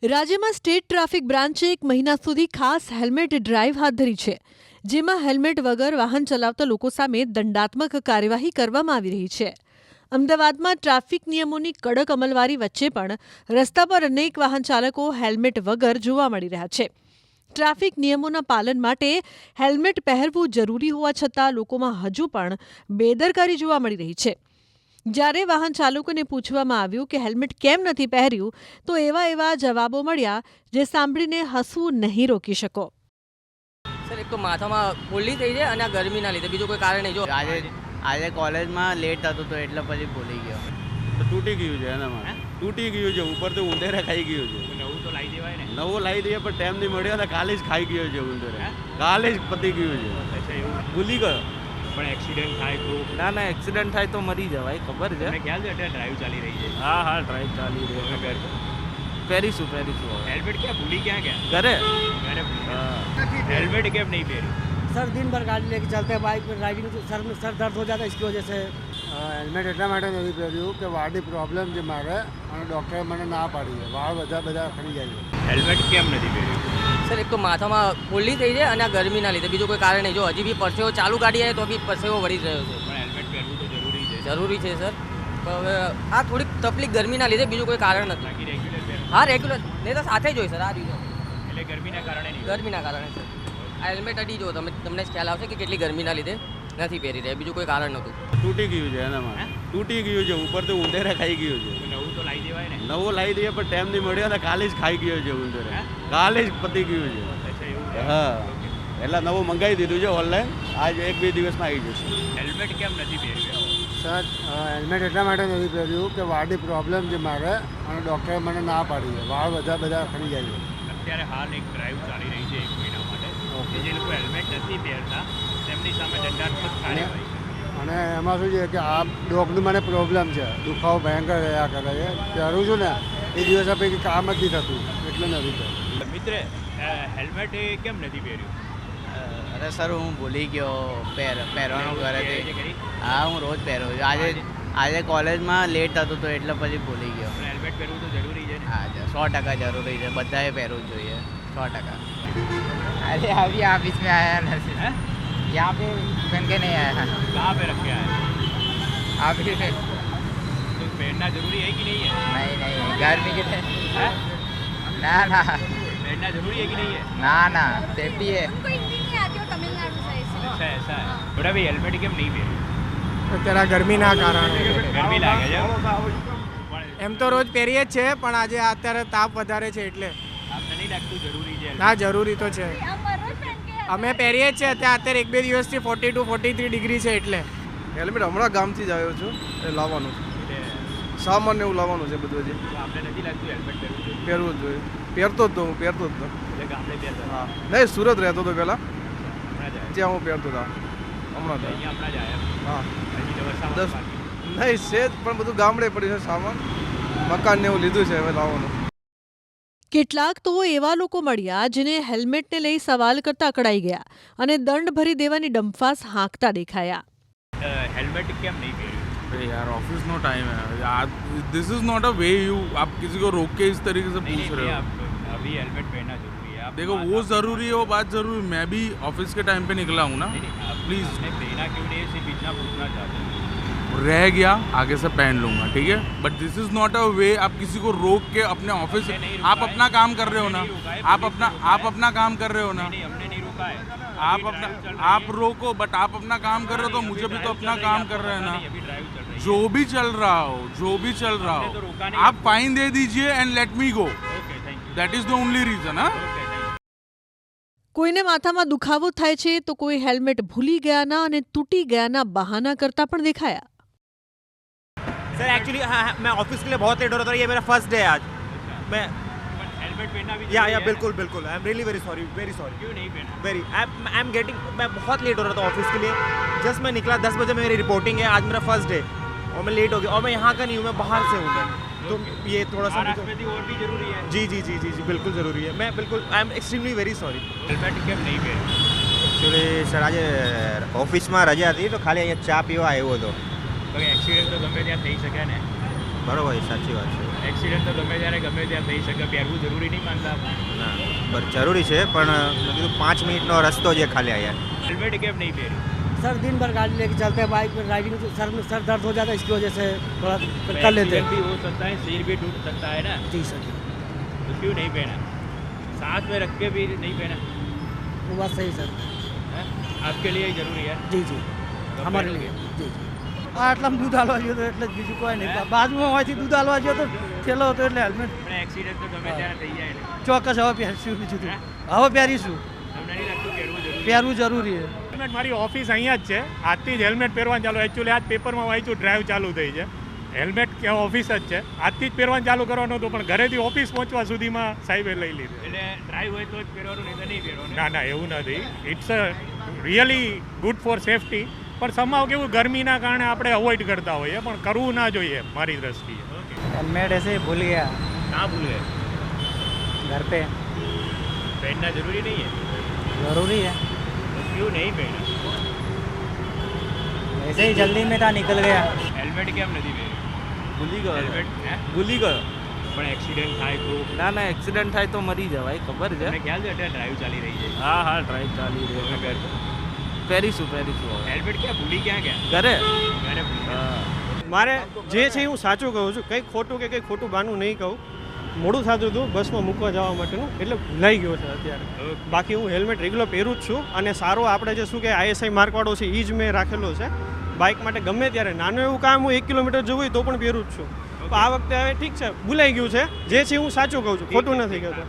રાજ્યમાં state traffic બ્રાન્ચે એક મહિના સુધી ખાસ હેલ્મેટ ડ્રાઈવ હાથ ધરી છે, જેમાં હેલ્મેટ વગર વાહન ચલાવતા લોકો સામે દંડાત્મક કાર્યવાહી કરવામાં આવી રહી છે. અમદાવાદમાં ટ્રાફિક નિયમોની કડક અમલવારી વચ્ચે પણ રસ્તા પર અનેક વાહન ચાલકો હેલ્મેટ વગર જોવા મળી રહ્યા છે. ટ્રાફિક નિયમોના પાલન માટે હેલ્મેટ પહેરવું જરૂરી હોવા છતાં લોકોમાં હજુ પણ બેદરકારી જોવા મળી રહી છે. જ્યારે વાહન ચાલકોને પૂછવામાં આવ્યું કે હેલ્મેટ કેમ નથી પહેર્યું, તો એવા જવાબો મળ્યા જે સાંભળીને હસવું નહીં રોકી શકો. સર, એક તો માથામાં ફોલ્લી થઈ જાય અને આ ગરમીના લીધે, બીજું કોઈ કારણ નહીં. જો આજે કોલેજમાં લેટ થતું તો એટલે પછી ભૂલી ગયો. તો તૂટી ગયું છે એનામાં, તૂટી ગયું છે, ઉપરથી ઊંધેરા ખાઈ ગયું છે. નવું તો લાવી દેવાય ને. નવું લાવી દઈએ પણ ટાઈમ નહીં મળ્યો ને કાલે જ ખાઈ ગયો છે ઊંધેરા, કાલે જ પતી ગયું છે. ભૂલી ગયો. પણ એક્સિડન્ટ થાય તો ના એક્સિડન્ટ થાય તો મરી જવાય, ખબર છે. મને ખ્યાલ છે અત્યારે ડ્રાઈવ ચાલી રહી છે. હા ડ્રાઈવ ચાલી રહી છે. પહેરીશું હેલ્મેટ ક્યાં ભૂલી ક્યાં ગયા? ઘરે હેલ્મેટ કેમ नहीं પહેર્યું? सर दिन भर गाड़ी लेके चलते हैं, बाइक पर राइडिंग सर में सर दर्द हो जाता है, इसकी वजह से હેલ્મેટ એટલા માટે નથી પહેર્યું કે વાળની પ્રોબ્લેમ છે મારે અને ડૉક્ટરે મને ના પાડી છે. વાળ બધા ખરી જાય છે. હેલ્મેટ કેમ નથી પહેર્યું? સર, એક તો માથામાં ફોલ્લી થઈ જાય અને આ ગરમીના લીધે, બીજું કોઈ કારણ નહીં. જો હજી બી પરસેવો ચાલુ ગાડી આવે તો બી પરસેવો વળી રહ્યો છે. પણ હેલ્મેટ પહેરવું તો જરૂરી છે. જરૂરી છે સર, પણ હવે આ થોડીક તકલીફ ગરમીના લીધે, બીજું કોઈ કારણ નથી. બાકી રેગ્યુલર પહેરવું હા, રેગ્યુલર નહીં તો સાથે જ હોય સર. આ રીતે એટલે ગરમીના કારણે નહીં. ગરમીના કારણે સર આ હેલ્મેટ અડી જો તમને જ ખ્યાલ આવશે કે કેટલી ગરમીના લીધે નથી પહેરી રહ્યા, બીજું કોઈ કારણ નહોતું. તૂટી ગયું છે એનામાં, તૂટી ગયું છે, ઉપરથી ઊંધેરા ખાઈ ગયું છે. નવું તો લાવી દેવાય ને. નવું લાવી દઈએ પણ ટાઈમ નહીં મળ્યો ને કાલે જ ખાઈ ગયો છે ઊંધેરા, કાલે જ પતી ગયું છે. અચ્છા, એવું છે. હા, એટલે નવું મંગાવી દીધું છે ઓનલાઈન, આજ 1-2 દિવસમાં આવી જશે. હેલ્મેટ કેમ નથી પહેર્યું? સર હેલ્મેટ એટલા માટે નથી પહેર્યું કે વાળની પ્રોબ્લેમ છે મારે અને ડૉક્ટરે મને ના પાડી છે. વાળ બધા ખરી જાય છે. અત્યારે હાલ એક ડ્રાઈવ ચાલી રહી છે 1 મહિના માટે, કે જે લોકો હેલ્મેટ નથી પહેરતા તેમની સામે દંડાત્મક કાર્યવાહી. અને એમાં શું છે કે આ ડોગનું મને પ્રોબ્લેમ છે, દુખાવો ભયંકર રહ્યા કરે છે. પહેરું છું ને એ દિવસ પૈકી કામ જ નથી થતું એટલે નથી પહેરતું. મિત્ર, હેલ્મેટ કેમ નથી પહેર્યું? અરે સર હું ભૂલી ગયો પહેરવાનું ઘરેથી. હા, હું રોજ પહેરું છું. આજે કોલેજમાં લેટ થતું તો એટલે પછી ભૂલી ગયો. પણ હેલ્મેટ પહેરવું તો જરૂરી છે ને. હા 100% જરૂરી છે, બધાએ પહેરવું જોઈએ 100%. अरे अभी ऑफिस में आया नहीं है, यहाँ पे पहन के नहीं आया है. कहाँ पे रख के आए? अभी नहीं तो पहनना जरूरी है कि नहीं है? गर्मी के हैं? ना पहनना जरूरी है कि नहीं है? ना सेफ्टी है. हमको हिंदी नहीं आती और तमिलनाडु से ऐसे। अच्छा, ऐसा है. बड़ा भाई, હેલ્મેટ કેમ નહીં પહેર્યું? અત્યારે ગરમીના કારણે ગરમી લાગે છે. એમ તો રોજ પહેરીએ જ છે પણ આજે અત્યારે તાપ વધારે છે એટલે. આપને નહીં લાગતું જરૂરી છે? ના, જરૂરી તો છે. हम रोज पहन के અમે પહેરીએ જ છે. અત્યારે 1-2 દિવસથી 42-43 ડિગ્રી છે એટલે. હેલ્મેટ હમણાં ગામથી જ આવ્યો છું, એ લાવવાનું છે. સામાન ને એવું લાવવાનું છે બધું. હજી તો આપને નથી લાગતું હેલ્મેટ પહેરવું જોઈએ? પહેરવું જ જોઈએ. પહેરતો જ તો હું પહેરતો જ તો. એટલે ગામડે પહેરતા. હા, નહીં સુરત રહેતો હતો પહેલાં, હમણાં જ આવ્યા. ત્યાં હું પહેરતો હતો. હમણાં તો અહીંયા હમણાં જ આવ્યા. હા, હજી તો વરસાદ 10 બાકી. નહીં છે જ પણ બધું ગામડે પડ્યું છે સામાન. મકાન ને એવું લીધું છે, હવે લાવવાનું. કેટલાક તો એવા લોકો મળ્યા જેને હેલ્મેટને લઈ સવાલ કરતા અકળાઈ ગયા અને દંડ ભરી દેવાની ડંફાસ હાંકતા દેખાયા. હેલ્મેટ કેમ નહીં પહેર્યું? अरे यार ऑफिस नो टाइम है, this is not a way you आप किसी को रोक के इस तरीके से पूछ रहे हो. आप अभी हेलमेट पहनना जरूरी है. आप देखो वो ज़रूरी है, वो बात ज़रूरी. मैं भी ऑफिस के टाइम पे निकला हूँ ना, प्लीज पहना क्यों नहीं, सिर्फ इतना पूछना चाहते हैं. रह गया आगे से पहन लूंगा, ठीक है. But this is not a way आप किसी को रोक के अपने ऑफिस, आप अपना काम कर रहे हो ना, आप अपना काम कर रहे हो ना, नहीं, हमने नहीं रोका है. आप रोको, बट आप अपना काम कर रहे हो तो मुझे भी तो अपना काम कर रहे हैं ना. अभी ड्राइव चल रही है. जो भी चल रहा हो आप फाइन दे दीजिए and let me go. Okay, thank you. That is the only reason. हाँ, ओके, थैंक यू. કોઈને માથામાં દુખાવો થાય છે તો કોઈ હેલ્મેટ ભૂલી ગયાના અને તૂટી ગયાના બહાના કરતા પણ દેખાયા. सर एक्चुअली हाँ, मैं ऑफिस के लिए बहुत लेट हो रहा था. ये मेरा फर्स्ट डे आज. मैं हेलमेट पहनना भी या जरूरी है. बिल्कुल I am really very sorry. क्यों नहीं पहना? Very I am getting. मैं बहुत लेट हो रहा था ऑफिस के लिए. जस्ट मैं निकला 10 बजे मेरी रिपोर्टिंग है. आज मेरा फर्स्ट डे और मैं लेट हो गया. और मैं यहाँ का नहीं हूँ, मैं बाहर से हूँ. मैं तो ये थोड़ा सा महाराष्ट्र में और भी जरूरी है. जी बिल्कुल ज़रूरी है. मैं बिल्कुल I am extremely very sorry. Helmet કેમ નહીં પહેર્યું? એકચ્યુઅલી સર આજે ઓફિસમાં રજા હતી તો ખાલી અહીંયા ચા પીવા આવ્યો હતો. તો એક્સિડન્ટ તો ગમે ત્યાં થઈ શકે ને. બરોબર, સાચી વાત છે. એક્સિડન્ટ તો ગમે ત્યારે ગમે ત્યાં થઈ શકે, પહેરવું જરૂરી નહીં માનતા આપ? ના બસ જરૂરી છે પણ મેં કીધું 5 મિનિટનો રસ્તો છે ખાલી આ યાર. હેલ્મેટ કેમ નહીં પહેર્યું? सर दिन भर गाड़ी लेके चलते हैं, बाइक पर ड्राइविंग सर में सर दर्द हो जाता है, इसकी वजह से थोड़ा कर लेते एक्सीडेंट भी हैं। हो सकता है, सिर भी टूट सकता है ना, जी सर जी, तो क्यों नहीं पहना? साथ में रख के भी नहीं पहना वो बात सही सर। है? आपके लिए जरूरी है जी जी तो हमारे पहनो लिए के? जी जी આટલામાં દૂધ હાલવા ગયો તો એટલે જ બીજું કોઈ નહીં, બાજુમાં હોયથી દૂધ હાલવા ગયો તો થેલો હતો એટલે હેલ્મેટ પણ એક્સિડન્ટ તો ગમે ત્યારે થઈ જાય ને, ચોક્કસ હવે પહેરીશું, બીજું તો હવે પહેરીશું, તમને નહીં લાગતું પહેરવું જરૂરી? પહેરવું જરૂરી છે। હેલ્મેટ મારી ઓફિસ અહીંયા જ છે, આજથી જ હેલ્મેટ પહેરવાનું ચાલુ. એકચ્યુઅલી આજ પેપરમાં વાંચ્યું ડ્રાઈવ ચાલુ થઈ છે, હેલ્મેટ કે ઓફિસ જ છે, આજથી જ પહેરવાનું ચાલુ કરવાનું હતું, પણ ઘરેથી ઓફિસ પહોંચવા સુધીમાં સાહેબે લઈ લીધું. એટલે ડ્રાઈવ હોય તો જ પહેરવાનું, નહીં તો નહીં પહેરવાનું? ના ના એવું નથી, it's really good for safety, પણ સમાવ કેવું ગરમીના કારણે આપણે અવોઇડ કરતા હોઈએ, પણ કરવું ના જોઈએ મારી દ્રષ્ટિએ. हेलमेट ऐसे ही भूल गया ના ભૂલે, घर पे, પહેરना જરૂરી નહીં है, जरूरी है, तो क्यों नहीं પહેરना? ऐसे ही जल्दी में था निकल गया। હેલ્મેટ કેમ નથી પહેર્યું? ભૂલી ગયો હેલ્મેટ હે? ભૂલી ગયો પણ એક્સિડન્ટ થાય તો ના ના એક્સિડન્ટ થાય તો મરી જવાય, ખબર છે. તમને ખ્યાલ છે અત્યારે ડ્રાઈવ ચાલી રહી છે, હા હા ડ્રાઈવ ચાલી રહી તમે પહેરશો? પહેરીશું હવે. હેલ્મેટ ક્યાં ભૂલી ક્યાં ગયા? ઘરે ઘરે ભૂલી ગયા. મારે જે છે હું સાચું કહું છું, કંઈક ખોટું કે કંઈક ખોટું બાનું નહીં કહું. મોડું થતું હતું બસમાં મૂકવા જવા માટેનું, એટલે ભૂલાઈ ગયો છે અત્યારે. બાકી હું હેલ્મેટ રેગ્યુલર પહેરું જ છું, અને સારો આપણે જે શું કે ISI માર્કવાળો છે એ જ મેં રાખેલો છે બાઇક માટે. ગમે ત્યારે નાનું એવું કામ હું 1 કિલોમીટર જવું હોય તો પણ પહેરું જ છું. તો આ વખતે હવે ઠીક છે, ભૂલાઈ ગયું છે, જે છે હું સાચું કહું છું, ખોટું નથી કહેતો.